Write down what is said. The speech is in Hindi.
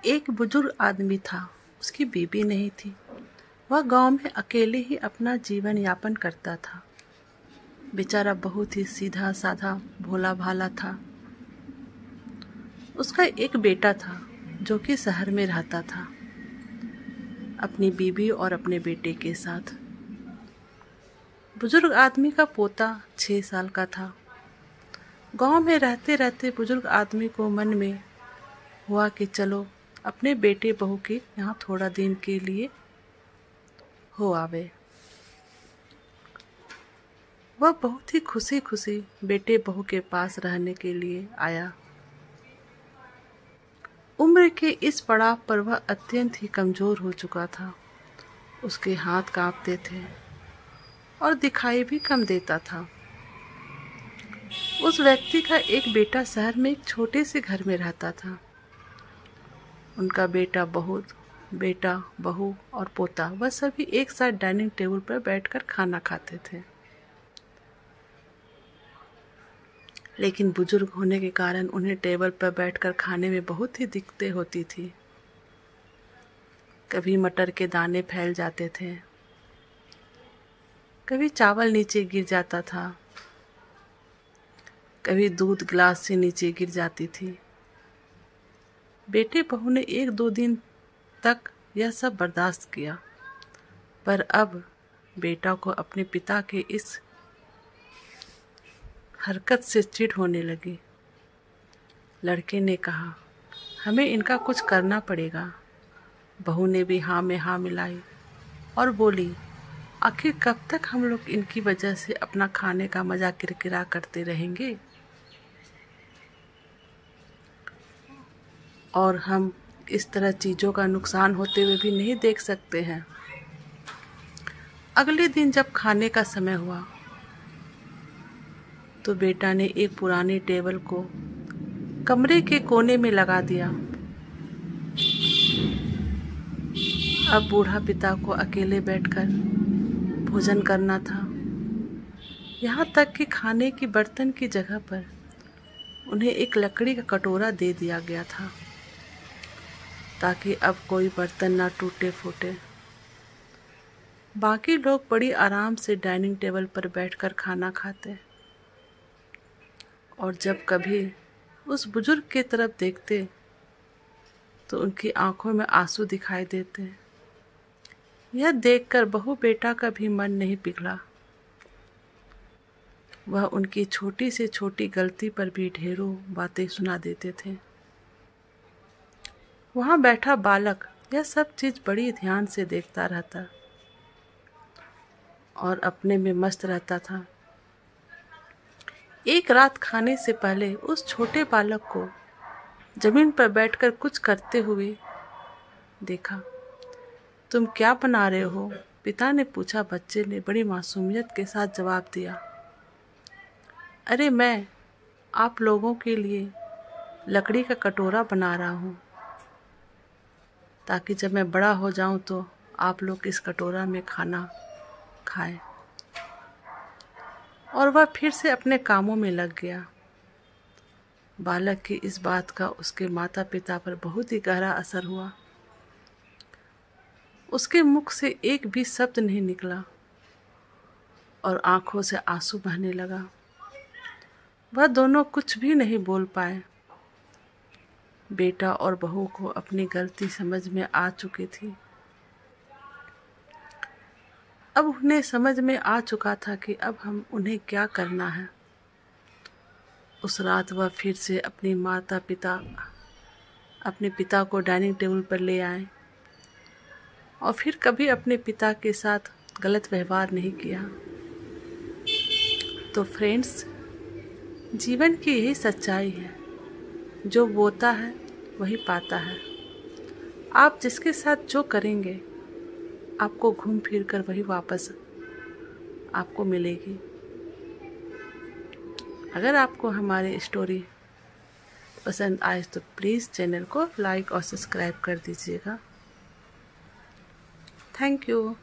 एक बुजुर्ग आदमी था। उसकी बीवी नहीं थी। वह गांव में अकेले ही अपना जीवन यापन करता था। बेचारा बहुत ही सीधा साधा भोला भाला था। उसका एक बेटा था जो कि शहर में रहता था अपनी बीवी और अपने बेटे के साथ। बुजुर्ग आदमी का पोता 6 साल का था। गांव में रहते रहते बुजुर्ग आदमी को मन में हुआ कि चलो अपने बेटे बहू के यहाँ थोड़ा दिन के लिए हो आवे। वह बहुत ही खुशी खुशी बेटे बहू के पास रहने के लिए आया। उम्र के इस पड़ाव पर वह अत्यंत ही कमजोर हो चुका था। उसके हाथ कांपते थे और दिखाई भी कम देता था। उस व्यक्ति का एक बेटा शहर में एक छोटे से घर में रहता था। उनका बेटा, बहू और पोता वह सभी एक साथ डाइनिंग टेबल पर बैठकर खाना खाते थे। लेकिन बुजुर्ग होने के कारण उन्हें टेबल पर बैठकर खाने में बहुत ही दिक्कतें होती थी। कभी मटर के दाने फैल जाते थे, कभी चावल नीचे गिर जाता था, कभी दूध गिलास से नीचे गिर जाती थी। बेटे बहू ने 1-2 दिन तक यह सब बर्दाश्त किया, पर अब बेटा को अपने पिता के इस हरकत से चिढ़ होने लगी। लड़के ने कहा, हमें इनका कुछ करना पड़ेगा। बहू ने भी हाँ में हाँ मिलाई और बोली, आखिर कब तक हम लोग इनकी वजह से अपना खाने का मजा किरकिरा करते रहेंगे और हम इस तरह चीज़ों का नुकसान होते हुए भी नहीं देख सकते हैं। अगले दिन जब खाने का समय हुआ तो बेटा ने एक पुरानी टेबल को कमरे के कोने में लगा दिया। अब बूढ़ा पिता को अकेले बैठकर भोजन करना था। यहाँ तक कि खाने की बर्तन की जगह पर उन्हें एक लकड़ी का कटोरा दे दिया गया था ताकि अब कोई बर्तन ना टूटे फूटे। बाकी लोग बड़ी आराम से डाइनिंग टेबल पर बैठकर खाना खाते और जब कभी उस बुजुर्ग की तरफ देखते तो उनकी आंखों में आंसू दिखाई देते। यह देखकर बहू बेटा का भी मन नहीं पिघला। वह उनकी छोटी से छोटी गलती पर भी ढेरों बातें सुना देते थे। वहाँ बैठा बालक यह सब चीज बड़ी ध्यान से देखता रहता और अपने में मस्त रहता था। एक रात खाने से पहले उस छोटे बालक को जमीन पर बैठकर कुछ करते हुए देखा। तुम क्या बना रहे हो? पिता ने पूछा। बच्चे ने बड़ी मासूमियत के साथ जवाब दिया, अरे मैं आप लोगों के लिए लकड़ी का कटोरा बना रहा हूँ ताकि जब मैं बड़ा हो जाऊं तो आप लोग इस कटोरा में खाना खाएं। और वह फिर से अपने कामों में लग गया। बालक की इस बात का उसके माता पिता पर बहुत ही गहरा असर हुआ। उसके मुख से एक भी शब्द नहीं निकला और आंखों से आंसू बहने लगा। वह दोनों कुछ भी नहीं बोल पाए। बेटा और बहू को अपनी गलती समझ में आ चुकी थी। अब उन्हें समझ में आ चुका था कि अब हम उन्हें क्या करना है। उस रात वह फिर से अपने पिता को डाइनिंग टेबल पर ले आए और फिर कभी अपने पिता के साथ गलत व्यवहार नहीं किया। तो फ्रेंड्स, जीवन की यही सच्चाई है, जो बोता है वही पाता है। आप जिसके साथ जो करेंगे आपको घूम फिर कर वही वापस आपको मिलेगी। अगर आपको हमारी स्टोरी पसंद आए तो प्लीज़ चैनल को लाइक और सब्सक्राइब कर दीजिएगा। Thank you.